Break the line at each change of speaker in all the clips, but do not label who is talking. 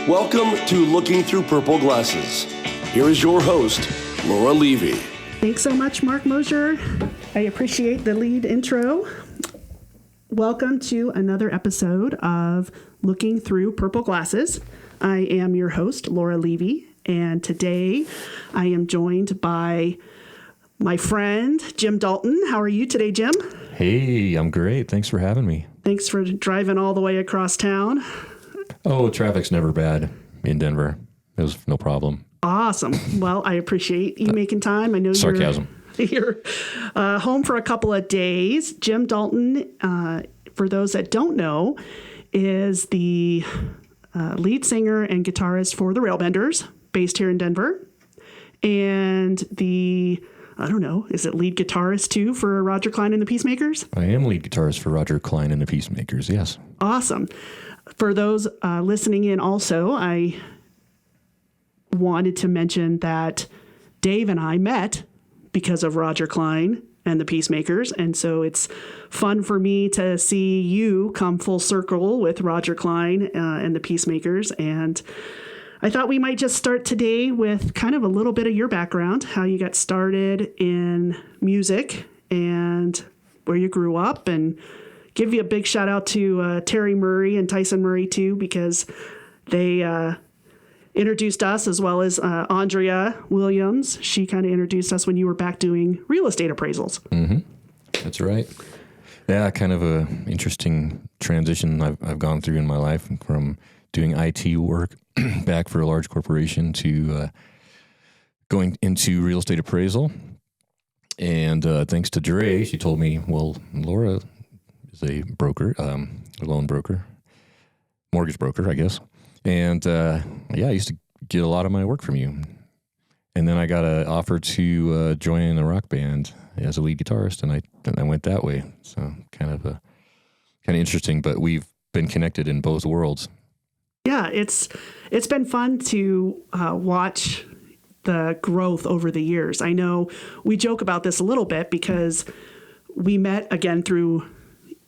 Welcome to Looking Through Purple Glasses. Here is your host, Laura Levy.
Thanks so much, Mark Mosier. I appreciate the lead intro. Welcome to another episode of Looking Through Purple Glasses. I am your host, Laura Levy, and today I am joined by my friend, Jim Dalton. How are you today, Jim?
Hey, I'm great. Thanks for having me.
Thanks for driving all the way across town.
Oh, traffic's never bad in Denver. It was no problem.
Awesome. Well, I appreciate you making time. I know
sarcasm.
You're home for a couple of days. Jim Dalton, for those that don't know, is the lead singer and guitarist for the Railbenders, based here in Denver. And is it lead guitarist too for Roger Clyne and the Peacemakers?
I am lead guitarist for Roger Clyne and the Peacemakers, yes.
Awesome. For those listening in also, I wanted to mention that Dave and I met because of Roger Clyne and the Peacemakers. And so it's fun for me to see you come full circle with Roger Clyne and the Peacemakers. And I thought we might just start today with kind of a little bit of your background, how you got started in music and where you grew up, and give you a big shout out to Terry Murray and Tyson Murray too, because they introduced us, as well as Andrea Williams. She kind of introduced us when you were back doing real estate appraisals.
Mm-hmm. That's right. Yeah, kind of a interesting transition I've gone through in my life, from doing IT work back for a large corporation to going into real estate appraisal. And thanks to Dre, she told me, well, Laura is a broker, a loan broker, mortgage broker, I guess. And I used to get a lot of my work from you. And then I got an offer to join a rock band as a lead guitarist, and I went that way. So kind of interesting, but we've been connected in both worlds.
Yeah, it's been fun to watch the growth over the years. I know we joke about this a little bit because we met again through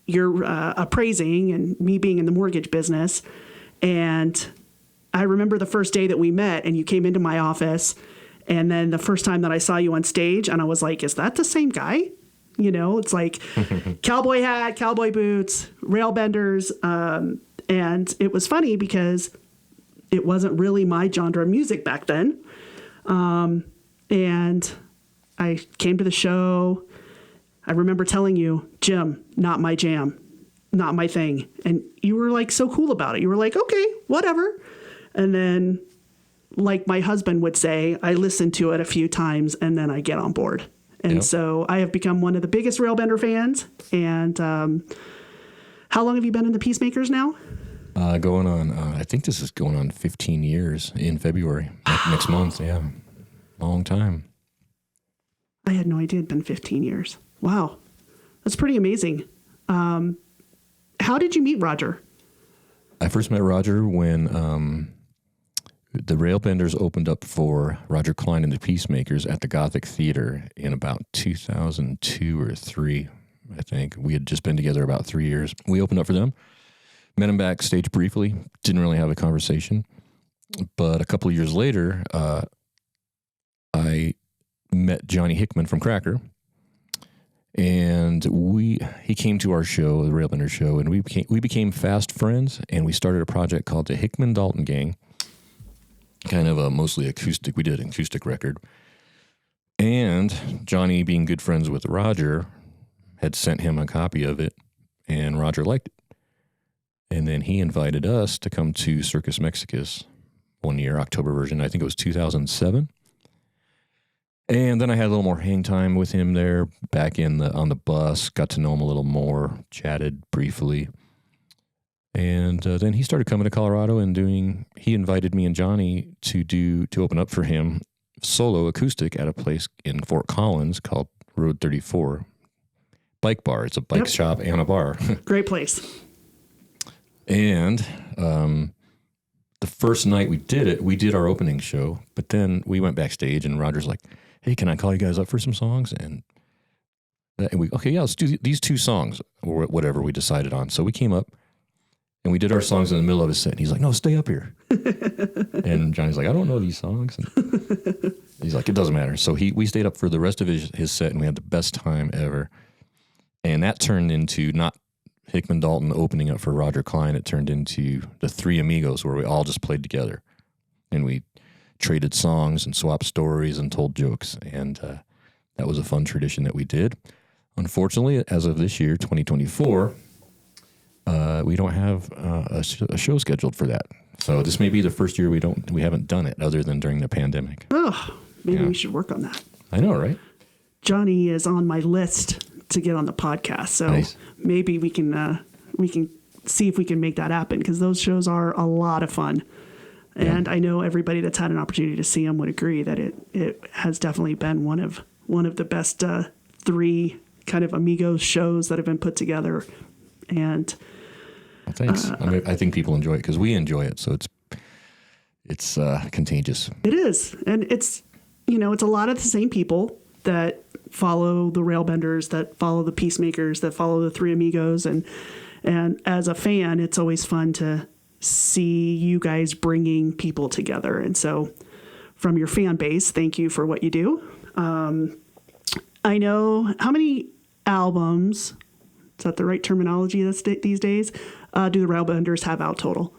your appraising and me being in the mortgage business. And I remember the first day that we met and you came into my office, and then the first time that I saw you on stage, and I was like, is that the same guy? You know, it's like cowboy hat, cowboy boots, Railbenders. And it was funny because it wasn't really my genre of music back then. And I came to the show. I remember telling you, Jim, not my jam, not my thing. And you were like so cool about it. You were like, okay, whatever. And then, like my husband would say, I listen to it a few times and then I get on board. And So I have become one of the biggest Railbender fans. And how long have you been in the Peacemakers now?
Going on, I think this is going on 15 years in February, next month. Yeah, long time.
I had no idea it'd been 15 years. Wow. That's pretty amazing. How did you meet Roger?
I first met Roger when the Railbenders opened up for Roger Clyne and the Peacemakers at the Gothic Theater in about 2002 or 3, I think. We had just been together about 3 years. We opened up for them, met him backstage briefly, didn't really have a conversation. But a couple of years later, I met Johnny Hickman from Cracker. And he came to our show, the Railbenders show, and we became fast friends, and we started a project called the Hickman Daltongang, kind of a mostly acoustic. We did an acoustic record. And Johnny, being good friends with Roger, had sent him a copy of it, and Roger liked it. And then he invited us to come to Circus Mexicus one year, October version. I think it was 2007. And then I had a little more hang time with him there, back on the bus, got to know him a little more, chatted briefly. And then he started coming to Colorado and he invited me and Johnny to open up for him solo acoustic at a place in Fort Collins called Road 34 Bike Bar. It's a bike shop and a bar.
Great place.
And the first night we did it, we did our opening show, but then we went backstage and Roger's like, hey, can I call you guys up for some songs? And let's do these 2 songs or whatever we decided on. So we came up And we did our songs in the middle of his set. And he's like, no, stay up here. And Johnny's like, I don't know these songs. And he's like, it doesn't matter. So we stayed up for the rest of his set, and we had the best time ever. And that turned into not Hickman Dalton opening up for Roger Clyne. It turned into the Three Amigos, where we all just played together. And we traded songs and swapped stories and told jokes. And that was a fun tradition that we did. Unfortunately, as of this year, 2024... we don't have a show scheduled for that. So this may be the first year we haven't done it other than during the pandemic.
Oh, maybe we should work on that.
I know, right?
Johnny is on my list to get on the podcast, so
nice.
Maybe we can see if we can make that happen, because those shows are a lot of fun. And I know everybody that's had an opportunity to see them would agree that it has definitely been one of the best three kind of Amigos shows that have been put together. And
well, thanks. I think people enjoy it because we enjoy it. So it's contagious.
It is. And it's a lot of the same people that follow the Railbenders, that follow the Peacemakers, that follow the Three Amigos. And as a fan, it's always fun to see you guys bringing people together. And so from your fan base, thank you for what you do. I know how many albums... Is that the right terminology these days? Do the Railbenders have out total?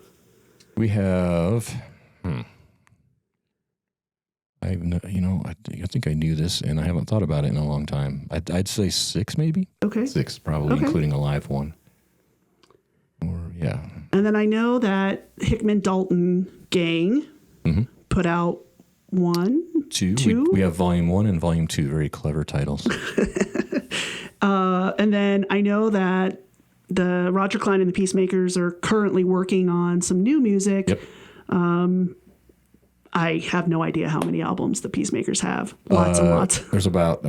We have, I think I knew this, and I haven't thought about it in a long time. I'd say 6 maybe.
Okay.
6 probably, including a live one. Or, yeah.
And then I know that Hickman Dalton Gang put out 1, 2.
We have Volume 1 and Volume 2, very clever titles.
And then I know that the Roger Clyne and the Peacemakers are currently working on some new music.
Yep.
I have no idea how many albums the Peacemakers have. Lots and lots.
There's about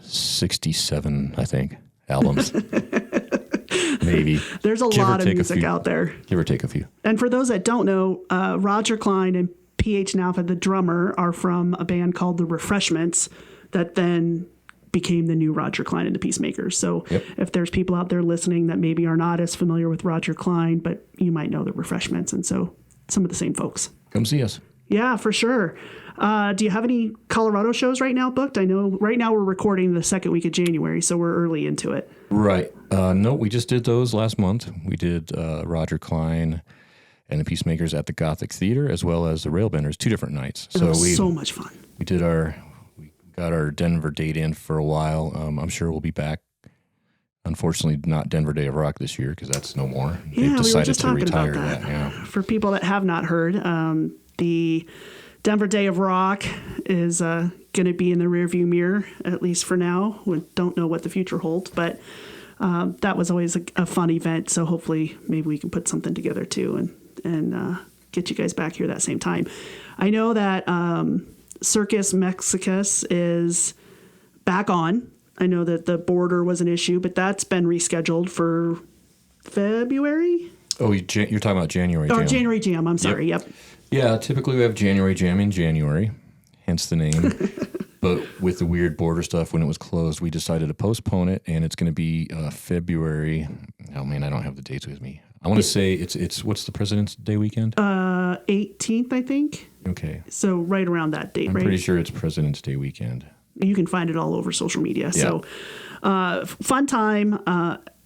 67, I think, albums. Maybe.
There's a lot of music out there.
Give or take a few.
And for those that don't know, Roger Clyne and P.H. Nalfa, the drummer, are from a band called the Refreshments that then became the new Roger Clyne and the Peacemakers. So if there's people out there listening that maybe are not as familiar with Roger Clyne, but you might know the Refreshments, and so some of the same folks.
Come see us.
Yeah, for sure. Do you have any Colorado shows right now booked? I know right now we're recording the second week of January, so we're early into it.
Right. No, we just did those last month. We did Roger Clyne and the Peacemakers at the Gothic Theater, as well as the Railbenders, 2 different nights.
It was so much fun.
We got our Denver date in for a while. I'm sure we'll be back. Unfortunately, not Denver Day of Rock this year because that's no more.
Yeah,
They've decided
we were just talking
retire
about that.
Yeah.
For people that have not heard, the Denver Day of Rock is going to be in the rearview mirror, at least for now. We don't know what the future holds, but that was always a fun event. So hopefully maybe we can put something together too and get you guys back here that same time. I know that Circus Mexicus is back on. I know that the border was an issue, but that's been rescheduled for February.
Oh, you're talking about January Jam.
Or January Jam, I'm sorry, yep.
Yeah, typically we have January Jam in January, hence the name. But with the weird border stuff, when it was closed, we decided to postpone it, and it's going to be February. Oh, man, I don't have the dates with me. I want to say it's what's the President's Day weekend?
18th, I think.
Okay.
So right around that date,
I'm
right?
pretty sure it's President's Day weekend.
You can find it all over social media.
Yeah.
So fun time.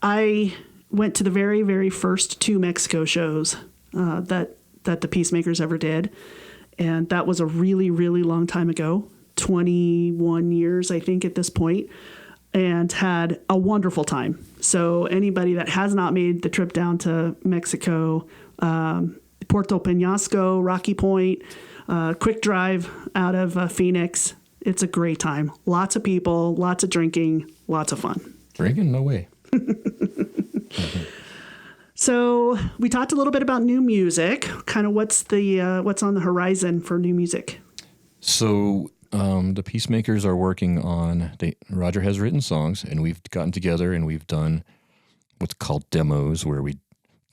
I went to the very, very first 2 Mexico shows that the Peacemakers ever did. And that was a really, really long time ago, 21 years, I think, at this point, and had a wonderful time. So anybody that has not made the trip down to Mexico, Puerto Peñasco, Rocky Point, quick drive out of Phoenix, it's a great time. Lots of people, lots of drinking, lots of fun.
Drinking? No way.
So we talked a little bit about new music. Kind of what's on the horizon for new music?
So the Peacemakers are working on. Roger has written songs, and we've gotten together and we've done what's called demos, where we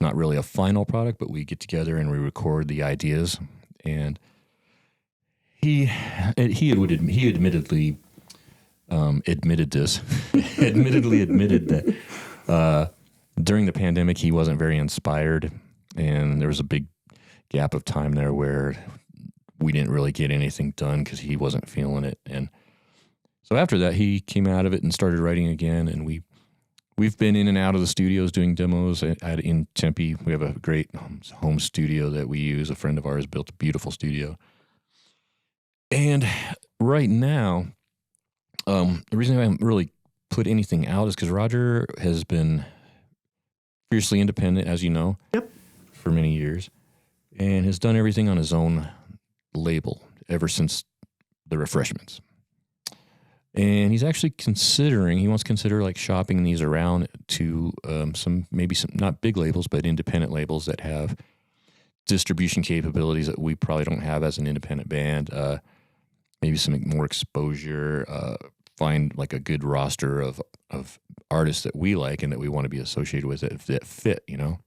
not really a final product, but we get together and we record the ideas. And he admittedly admitted that during the pandemic he wasn't very inspired And there was a big gap of time there where we didn't really get anything done because he wasn't feeling it. And so after that, he came out of it and started writing again. And we've been in and out of the studios doing demos in Tempe. We have a great home studio that we use. A friend of ours built a beautiful studio. And right now, the reason I haven't really put anything out is because Roger has been fiercely independent, as you know, for many years, and has done everything on his own label ever since the Refreshments. And he's actually he wants to consider like shopping these around to some not big labels, but independent labels that have distribution capabilities that we probably don't have as an independent band. Maybe some more exposure, find like a good roster of artists that we like and that we want to be associated with that fit, you know?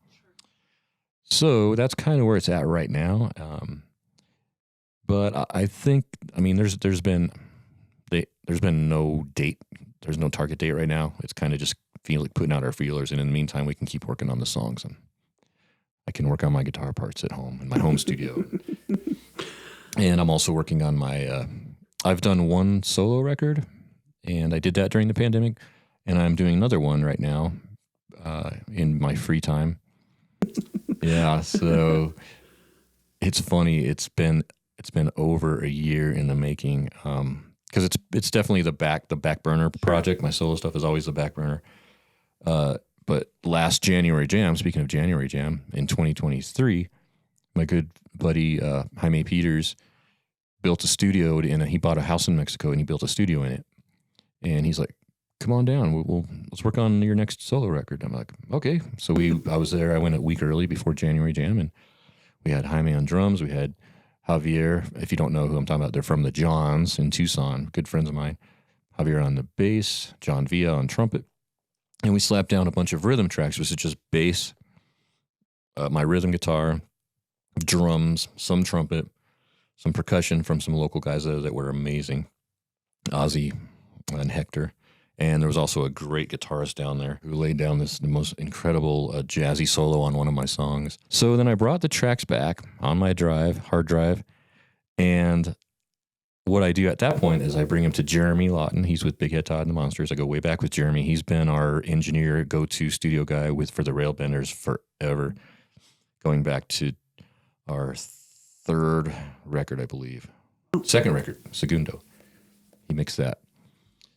So that's kind of where it's at right now. But I think, there's been no date. There's no target date right now. It's kind of just putting out our feelers. And in the meantime, we can keep working on the songs, and I can work on my guitar parts at home in my home studio. And I'm also working on I've done one solo record, and I did that during the pandemic, and I'm doing another one right now in my free time. Yeah, so it's funny. It's been over a year in the making, because it's definitely the back burner project. My solo stuff is always the back burner. But last January Jam, speaking of January Jam, in 2023, my good buddy Jaime Peters built a studio, and he bought a house in Mexico, and he built a studio in it. And he's like, "Come on down. Let's work on your next solo record." I'm like, "Okay." So I was there. I went a week early before January Jam, and we had Jaime on drums. We had Javier. If you don't know who I'm talking about, they're from the Johns in Tucson, good friends of mine. Javier on the bass, John Villa on trumpet, and we slapped down a bunch of rhythm tracks, which is just bass, my rhythm guitar, drums, some trumpet, some percussion from some local guys that were amazing, Ozzy and Hector. And there was also a great guitarist down there who laid down the most incredible jazzy solo on one of my songs. So then I brought the tracks back on my hard drive, and what I do at that point is I bring him to Jeremy Lawton. He's with Big Head Todd and the Monsters. I go way back with Jeremy. He's been our engineer, go-to studio guy for the Railbenders forever, going back to our third record, I believe. Second record, Segundo. He mixed that.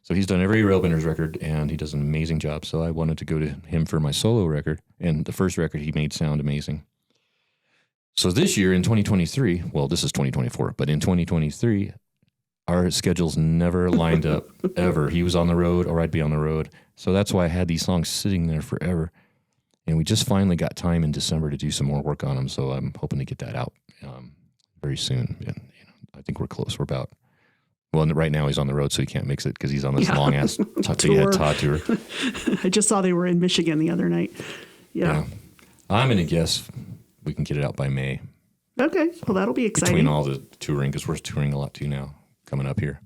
So he's done every Railbenders record, and he does an amazing job. So I wanted to go to him for my solo record, and the first record he made sound amazing. So this year in 2023, well, this is 2024, but in 2023, our schedules never lined up, ever. He was on the road, or I'd be on the road. So that's why I had these songs sitting there forever. And we just finally got time in December to do some more work on them. So I'm hoping to get that out very soon. And I think we're close. We're about... Well, right now he's on the road, so he can't mix it because he's on this long-ass Todd tour.
I just saw they were in Michigan the other night. Yeah.
I'm going to guess we can get it out by May.
Okay. Well, that'll be exciting.
Between all the touring, because we're touring a lot too now, coming up here.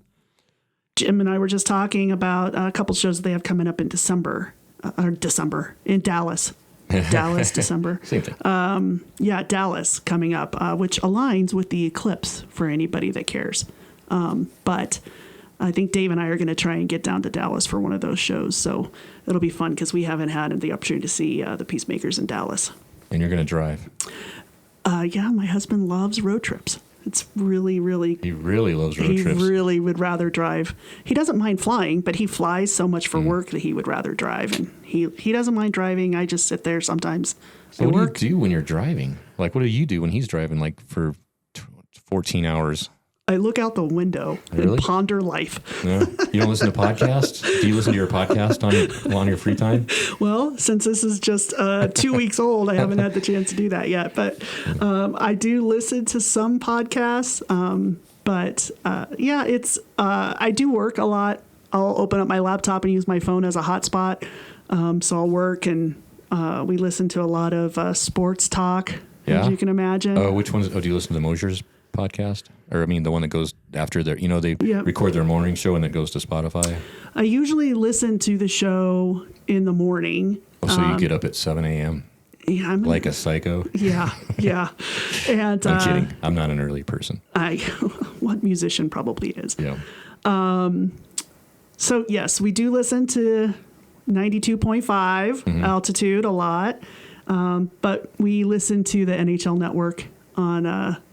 Jim and I were just talking about a couple shows that they have coming up in December, in Dallas. December.
Same thing.
Dallas coming up, which aligns with the eclipse for anybody that cares. But I think Dave and I are going to try and get down to Dallas for one of those shows. So it'll be fun because we haven't had the opportunity to see the Peacemakers in Dallas.
And you're going to drive?
My husband loves road trips. It's really, really...
He really loves road trips.
He really would rather drive. He doesn't mind flying, but he flies so much for work that he would rather drive. And he doesn't mind driving. I just sit there sometimes.
So what do you do when you're driving? Like, what do you do when he's driving, like, for 14 hours?
I look out the window and ponder life.
Yeah. You don't listen to podcasts? Do you listen to your podcast on your free time?
Well, since this is just 2 weeks old, I haven't had the chance to do that yet. But I do listen to some podcasts. I do work a lot. I'll open up my laptop and use my phone as a hotspot. So I'll work, and we listen to a lot of sports talk, as you can imagine.
Oh, which ones? Oh, do you listen to the Mosier's podcast? Or, the one that goes after they record their morning show and it goes to Spotify?
I usually listen to the show in the morning.
Oh, so you get up at 7 a.m.?
Yeah,
like a psycho.
Yeah. And
I'm kidding. I'm not an early person.
What musician probably is.
Yeah.
So yes, we do listen to 92.5 altitude a lot, but we listen to the NHL Network on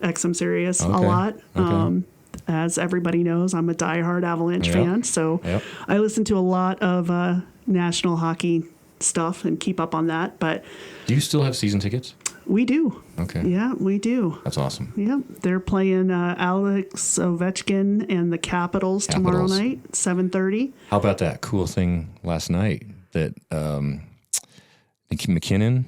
XM Sirius a lot.
Okay.
As everybody knows, I'm a diehard Avalanche fan, so I listen to a lot of national hockey stuff and keep up on that. But
do you still have season tickets?
We do.
Okay.
Yeah, we do.
That's awesome.
Yeah, they're playing Alex Ovechkin and the Capitals tomorrow night, 7:30.
How about that cool thing last night that McKinnon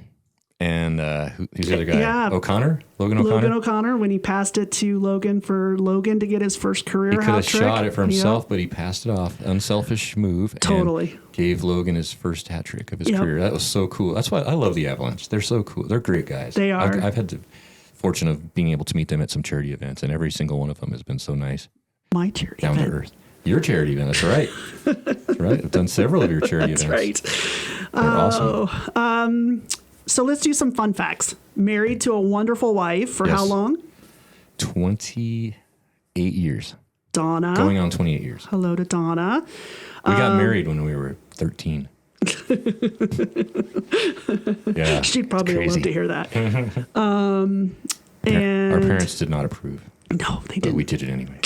and who's the other guy?
Yeah.
Logan O'Connor?
Logan O'Connor, when he passed it to Logan for Logan to get his first career hat trick.
He could have shot it for himself, but he passed it off. Unselfish move.
Totally.
And gave Logan his first hat trick of his career. That was so cool. That's why I love the Avalanche. They're so cool. They're great guys.
They are.
I've had the fortune of being able to meet them at some charity events, and every single one of them has been so nice.
My charity
event. Down to earth. Your charity event. That's right. That's right. I've done several of your charity events.
That's right.
They're awesome.
So let's do some fun facts. Married to a wonderful wife for how long?
28 years.
Donna.
Going on 28 years.
Hello to Donna.
We got married when we were 13. Yeah.
She'd probably love to hear that.
And our parents did not approve.
No, they didn't.
But we did it anyway.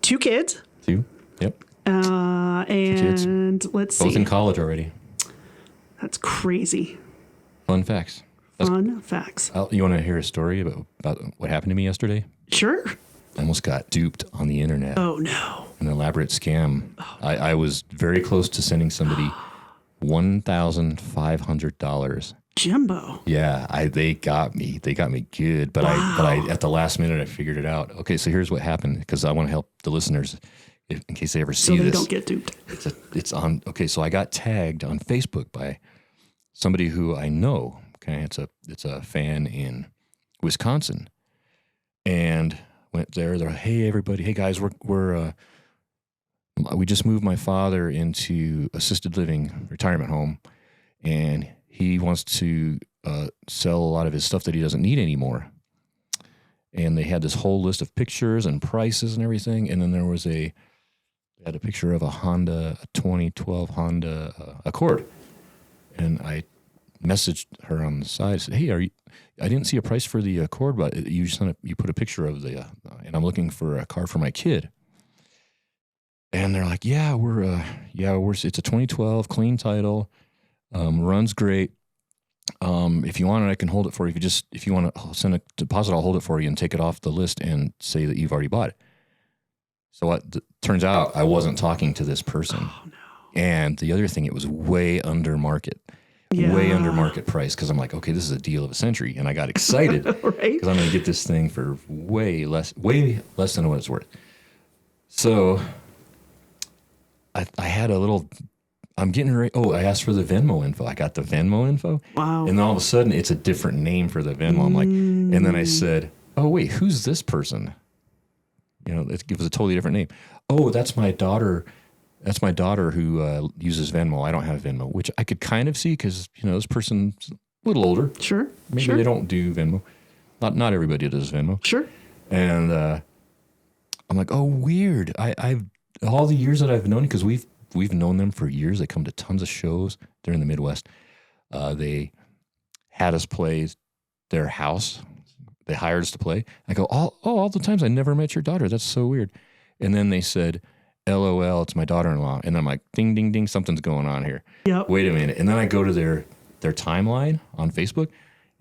2 kids.
2? Yep.
And let's see.
Both in college already.
That's crazy.
Fun facts.
Fun facts.
You want to hear a story about what happened to me yesterday?
Sure.
I almost got duped on the internet.
Oh, no.
An elaborate scam. I was very close to sending somebody $1,500.
Jimbo.
Yeah, they got me. They got me good. But I at the last minute I figured it out. Okay, so here's what happened because I want to help the listeners in case they ever see this.
So they don't get duped.
It's on. Okay, so I got tagged on Facebook by somebody who I know. Okay, it's a fan in Wisconsin, and went there. They're hey everybody, hey guys, we just moved my father into assisted living retirement home, and he wants to sell a lot of his stuff that he doesn't need anymore. And they had this whole list of pictures and prices and everything, and then there was they had a picture of a 2012 Honda Accord, and I messaged her on the side. I said, "Hey, I didn't see a price for the Accord, but you put a picture of the, and I'm looking for a car for my kid." And they're like, "Yeah, it's a 2012 clean title, runs great. If you want it, I can hold it for you. If you want to send a deposit, I'll hold it for you and take it off the list and say that you've already bought it." So turns out I wasn't talking to this person.
Oh, no.
And the other thing, it was way under market. Way under market price, because I'm like, okay, this is a deal of a century, and I got excited because
right?
I'm going to get this thing for way less than what it's worth. So I had a little. I'm getting ready. Oh, I asked for the Venmo info. I got the Venmo info.
Wow!
And then all of a sudden, it's a different name for the Venmo. I'm like, and then I said, "Oh wait, who's this person?" It was a totally different name. Oh, that's my daughter. That's my daughter who uses Venmo. I don't have Venmo, which I could kind of see because, this person's a little older.
Sure.
Maybe they don't do Venmo. Not everybody does Venmo.
Sure.
And I'm like, oh, weird. I've all the years that I've known, because we've known them for years. They come to tons of shows. They're in the Midwest. They had us play their house. They hired us to play. I go, all the times I never met your daughter. That's so weird. And then they said, LOL, it's my daughter-in-law. And I'm like, ding, ding, ding, something's going on here. Yep. Wait a minute. And then I go to their timeline on Facebook,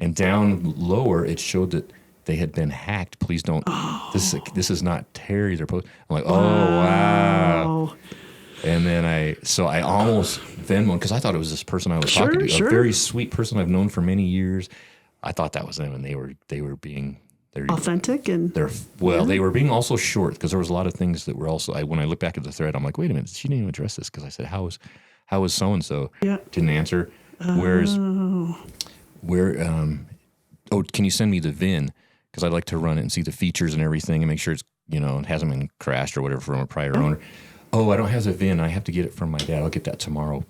and down lower, it showed that they had been hacked. Please don't. Oh. This is not Terry. They're post. I'm like, oh, wow. And then I almost Venmo, because I thought it was this person I was talking to. A very sweet person I've known for many years. I thought that was them, and they were being... They're
authentic and
they were being also short, because there was a lot of things that were also. When I look back at the thread, I'm like, wait a minute, she didn't even address this, because I said, how was so and so? Didn't answer. Can you send me the VIN, because I'd like to run it and see the features and everything and make sure it's it hasn't been crashed or whatever from a prior owner. Oh, I don't have the VIN. I have to get it from my dad. I'll get that tomorrow.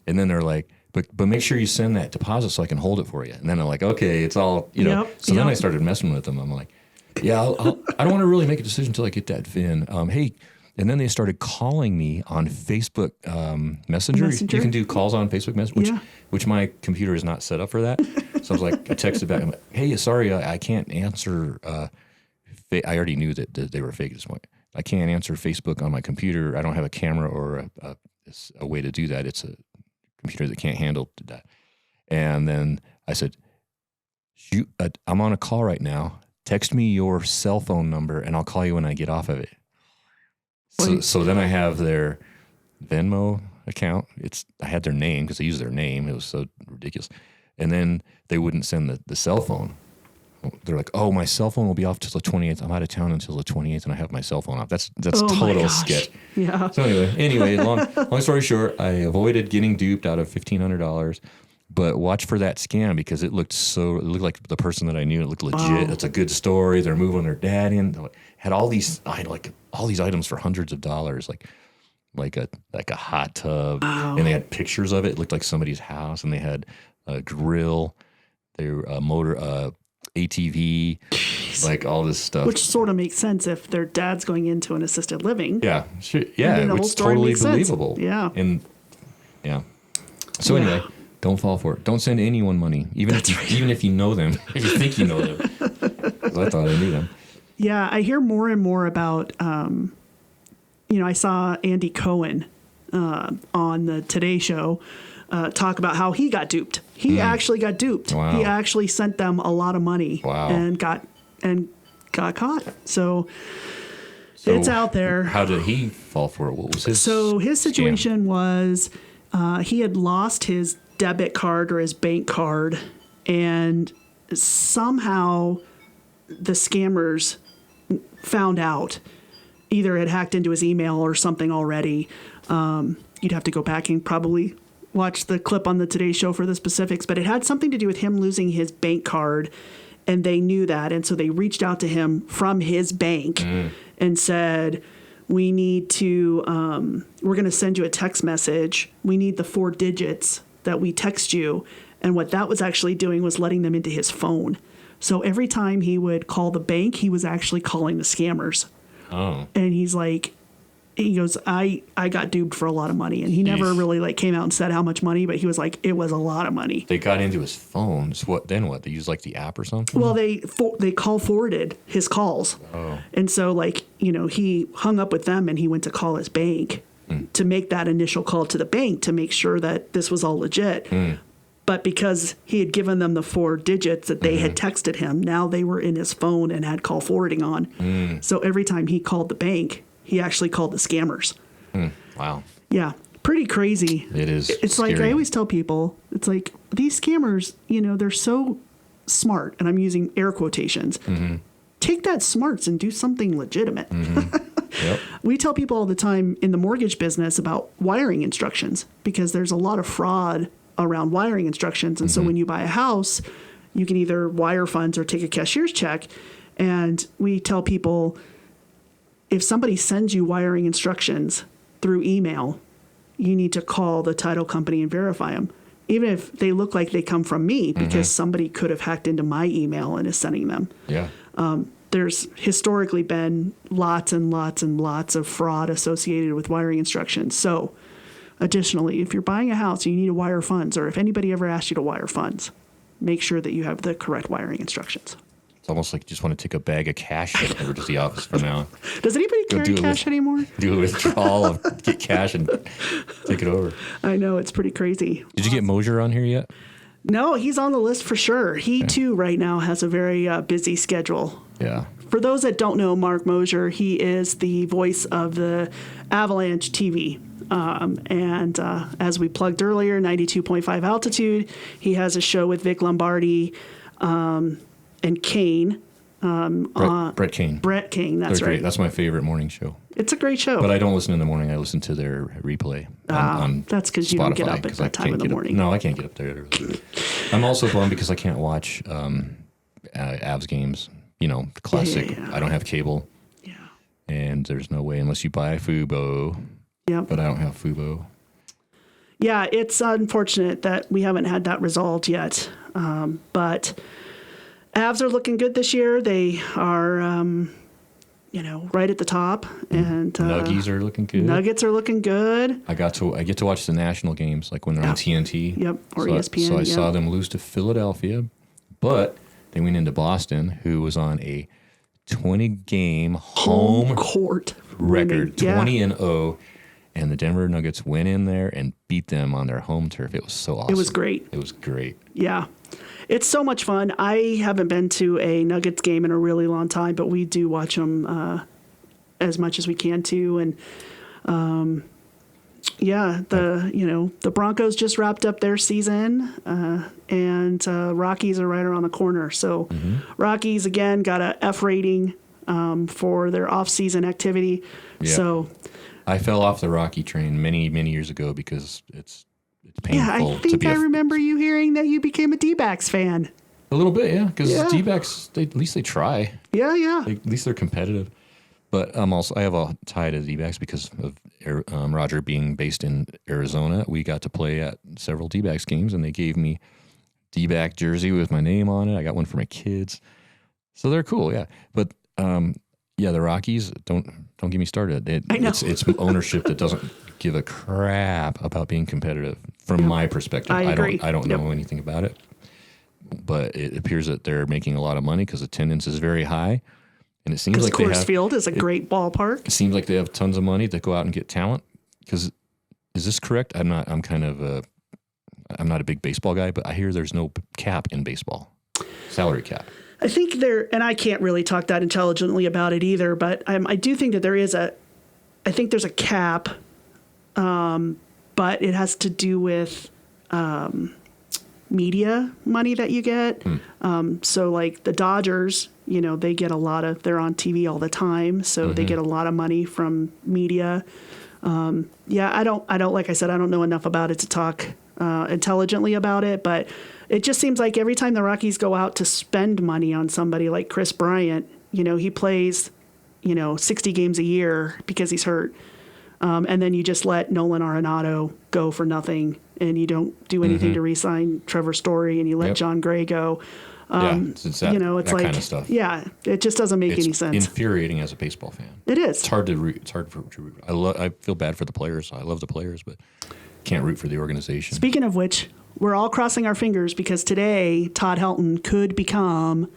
And then they're like, but make sure you send that deposit so I can hold it for you. And then I'm like, okay, it's all, So then I started messing with them. I'm like, yeah, I don't want to really make a decision until I get that VIN. Hey, and then they started calling me on Facebook Messenger. You can do calls on Facebook Messenger, which my computer is not set up for that. So I was like, I texted back, I'm like, hey, sorry, I can't answer. I already knew that they were fake at this point. I can't answer Facebook on my computer. I don't have a camera or a way to do that. It's a computer that can't handle that. And then I said, shoot, I'm on a call right now. Text me your cell phone number and I'll call you when I get off of it. So then I have their Venmo account. I had their name because I used their name. It was so ridiculous. And then they wouldn't send the cell phone. They're like, oh, my cell phone will be off till the 28th. I'm out of town until the 28th and I have my cell phone off. That's total sketch.
Yeah.
So anyway, long story short, I avoided getting duped out of $1,500, but watch for that scam because it looked like the person that I knew. It looked legit. Wow. It's a good story. They're moving their dad in. Had all these items for hundreds of dollars, like a hot tub, and they had pictures of it. It looked like somebody's house, and they had a grill, a motor, ATV, like all this stuff.
Which sort of makes sense if their dad's going into an assisted living.
Yeah, sure. Yeah, it's totally believable.
Yeah.
And So anyway, don't fall for it. Don't send anyone money, even if you know them, if you think you know them. 'Cause I thought I knew them.
Yeah, I hear more and more about, I saw Andy Cohen on the Today Show talk about how he got duped. He actually got duped.
Wow.
He actually sent them a lot of money and got caught. So it's out there.
How did he fall for it? What was his
his situation was he had lost his debit card or his bank card, and somehow the scammers found out. Either had hacked into his email or something already. You'd have to go back and probably watch the clip on the Today Show for the specifics, but it had something to do with him losing his bank card, and they knew that, and so they reached out to him from his bank and said, we need to, we're going to send you a text message. We need the 4 digits that we text you. And what that was actually doing was letting them into his phone. So every time he would call the bank, he was actually calling the scammers.
Oh.
And he goes, I got duped for a lot of money. And he never really came out and said how much money, but he was like, it was a lot of money.
They got into his phone. So what? They used the app or something?
Well, they call forwarded his calls.
Oh.
And so he hung up with them and he went to call his bank to make that initial call to the bank to make sure that this was all legit. But because he had given them the 4 digits that they had texted him, now they were in his phone and had call forwarding on. So every time he called the bank, he actually called the scammers.
Wow.
Yeah. Pretty crazy.
It is.
It's
scary.
like I always tell people, it's like these scammers, they're so smart, and I'm using air quotations. Take that smarts and do something legitimate.
Yep.
We tell people all the time in the mortgage business about wiring instructions because there's a lot of fraud around wiring instructions. And so when you buy a house, you can either wire funds or take a cashier's check. And we tell people, if somebody sends you wiring instructions through email, you need to call the title company and verify them, even if they look like they come from me, because somebody could have hacked into my email and is sending them.
Yeah.
There's historically been lots and lots and lots of fraud associated with wiring instructions. So additionally, if you're buying a house and you need to wire funds, or if anybody ever asks you to wire funds, make sure that you have the correct wiring instructions.
It's almost like you just want to take a bag of cash over to the office from now.
Does anybody carry cash anymore?
Do a withdrawal, get cash and take it over.
I know, it's pretty crazy.
Did you get Mosier on here yet?
No, he's on the list for sure. He too right now has a very busy schedule.
Yeah.
For those that don't know Mark Mosier, he is the voice of the Avalanche TV. And as we plugged earlier, 92.5 altitude. He has a show with Vic Lombardi and Kane.
Brett Kane.
Brett Kane, that's
They're
right.
Great. That's my favorite morning show.
It's a great show.
But I don't listen in the morning. I listen to their replay on
that's because you don't get up at that time of the morning.
No, I can't get up there early. I'm also bummed because I can't watch Avs games. The classic.
Yeah.
I don't have cable.
Yeah.
And there's no way unless you buy Fubo.
Yep.
But I don't have Fubo.
Yeah, it's unfortunate that we haven't had that resolved yet. But Avs are looking good this year. They are, right at the top. And
Nuggies are looking good.
Nuggets are looking good.
I get to watch the national games, like when they're on TNT.
Yep, or
so
ESPN.
So I saw them lose to Philadelphia, but they went into Boston, who was on a 20-game home
court
record,
winning.
20-0, and the Denver Nuggets went in there and beat them on their home turf. It was so awesome.
It was great.
It was great.
Yeah. It's so much fun. I haven't been to a Nuggets game in a really long time, but we do watch them as much as we can too. And the Broncos just wrapped up their season, and Rockies are right around the corner. So Rockies again got a F rating for their off-season activity.
Yeah.
So
I fell off the Rocky train many years ago because it's painful.
yeah, I think I remember you hearing that you became a D-backs fan.
A little bit, yeah, because D-backs, at least they try.
Yeah.
At least they're competitive. But I have a tie to the D-backs because of Roger being based in Arizona. We got to play at several D-backs games, and they gave me D-back jersey with my name on it. I got one for my kids, so they're cool, yeah. But the Rockies, don't get me started.
I know.
It's ownership that doesn't give a crap about being competitive. From my perspective,
I agree.
I don't know anything about it, but it appears that they're making a lot of money because attendance is very high, and it seems like
Coors Field is a great ballpark.
It seems like they have tons of money to go out and get talent. Because is this correct? I'm not a big baseball guy, but I hear there's no cap in baseball, salary cap.
I think and I can't really talk that intelligently about it either, but I do think that there's a cap, but it has to do with media money that you get. So like the Dodgers, they get they're on TV all the time, so they get a lot of money from media. I don't, like I said, I don't know enough about it to talk intelligently about it, but it just seems like every time the Rockies go out to spend money on somebody like Chris Bryant, he plays, 60 games a year because he's hurt. And then you just let Nolan Arenado go for nothing, and you don't do anything to re-sign Trevor Story, and you let John Gray go.
It's that
like
kind of stuff.
Yeah, it just doesn't make any sense.
Infuriating as a baseball fan.
It is.
It's hard to root. It's hard to root. I feel bad for the players. I love the players, but can't root for the organization.
Speaking of which, we're all crossing our fingers because today Todd Helton could become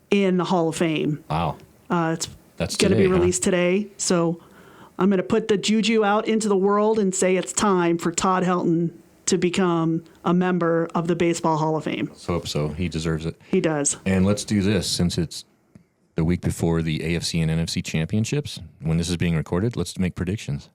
in the Hall of Fame.
Wow.
That's
going
to be released today. So I'm going to put the juju out into the world and say it's time for Todd Helton to become a member of the Baseball Hall of Fame.
Let's hope so. He deserves it.
He does.
And let's do this. Since it's the week before the AFC and NFC championships, when this is being recorded, let's make predictions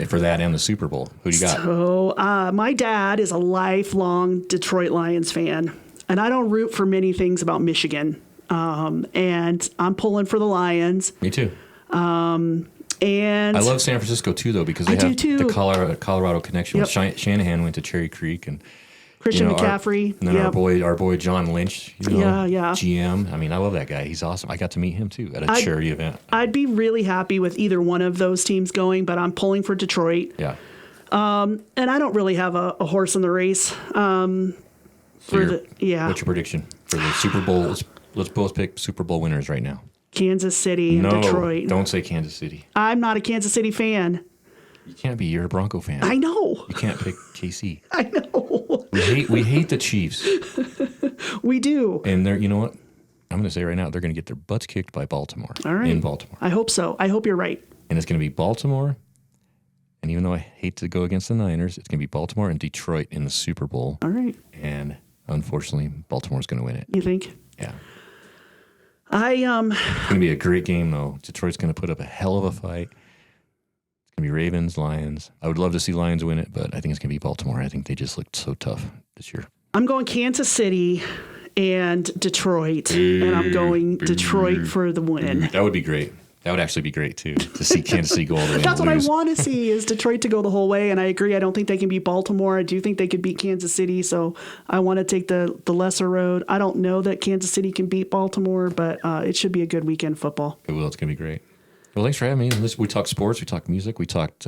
for that and the Super Bowl. Who do you got?
So my dad is a lifelong Detroit Lions fan, and I don't root for many things about Michigan. And I'm pulling for the Lions.
Me too.
And
I love San Francisco too, though, because they have the Colorado connection. With Shanahan went to Cherry Creek, and
Christian McCaffrey,
and then our boy John Lynch,
yeah.
GM. I mean, I love that guy. He's awesome. I got to meet him too at a charity event.
I'd be really happy with either one of those teams going, but I'm pulling for Detroit.
Yeah.
And I don't really have a horse in the race.
What's your prediction for the Super Bowl? Let's both pick Super Bowl winners right now.
Kansas City and Detroit.
Don't say Kansas City.
I'm not a Kansas City fan.
You can't be. You're a Bronco fan.
I know.
You can't pick KC.
I know.
We hate the Chiefs.
We do.
And you know what? I'm going to say right now, they're going to get their butts kicked by Baltimore.
All right.
In Baltimore.
I hope so. I hope you're right.
And it's going to be Baltimore. And even though I hate to go against the Niners, it's going to be Baltimore and Detroit in the Super Bowl.
All right.
And unfortunately, Baltimore's going to win it.
You think?
Yeah. It's going to be a great game, though. Detroit's going to put up a hell of a fight. It's going to be Ravens, Lions. I would love to see Lions win it, but I think it's going to be Baltimore. I think they just looked so tough this year.
I'm going Kansas City and Detroit, and I'm going Detroit for the win.
That would be great. That would actually be great, too, to see Kansas City go all the way.
That's what I want to see, is Detroit to go the whole way, and I agree. I don't think they can beat Baltimore. I do think they could beat Kansas City, so I want to take the lesser road. I don't know that Kansas City can beat Baltimore, but it should be a good weekend football.
It will. It's going to be great. Well, thanks for having me. We talked sports, we talked music, we talked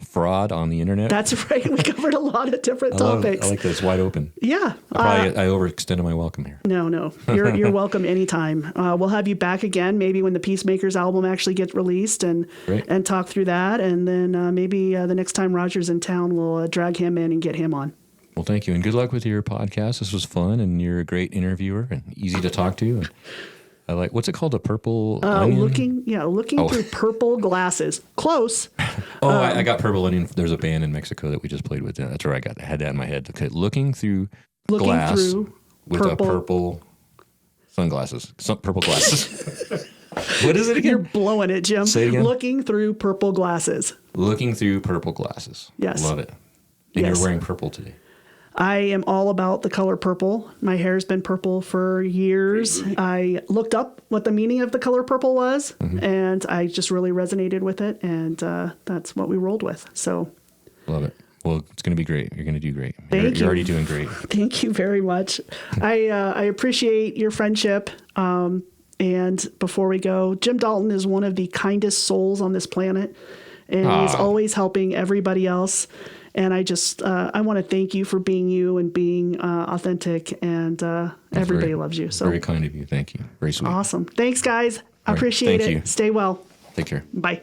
fraud on the internet.
That's right. We covered a lot of different topics.
I like that it's wide open.
Yeah.
I overextended my welcome here.
No. You're welcome anytime. We'll have you back again, maybe when the Peacemakers album actually gets released and talk through that. And then maybe the next time Roger's in town, we'll drag him in and get him on.
Well, thank you. And good luck with your podcast. This was fun, and you're a great interviewer and easy to talk to. And I like, what's it called? A purple onion?
Looking through purple glasses. Close.
I got purple onion. There's a band in Mexico that we just played with. That's where I had that in my head. Okay, looking through glass with a purple sunglasses. Purple glasses. What is it again?
You're blowing it, Jim.
Say it again.
Looking through purple glasses.
Looking through purple glasses.
Yes.
Love it. And you're wearing purple today.
I am all about the color purple. My hair's been purple for years. I looked up what the meaning of the color purple was, and I just really resonated with it, and that's what we rolled with. So,
love it. Well, it's going to be great. You're going to do great.
You're
already doing great.
Thank you very much. I appreciate your friendship. And before we go, Jim Dalton is one of the kindest souls on this planet, and he's always helping everybody else. And I just, I want to thank you for being you and being authentic, and everybody loves you. So
very kind of you. Thank you. Very sweet.
Awesome. Thanks, guys. I appreciate it.
You.
Stay well.
Take care.
Bye.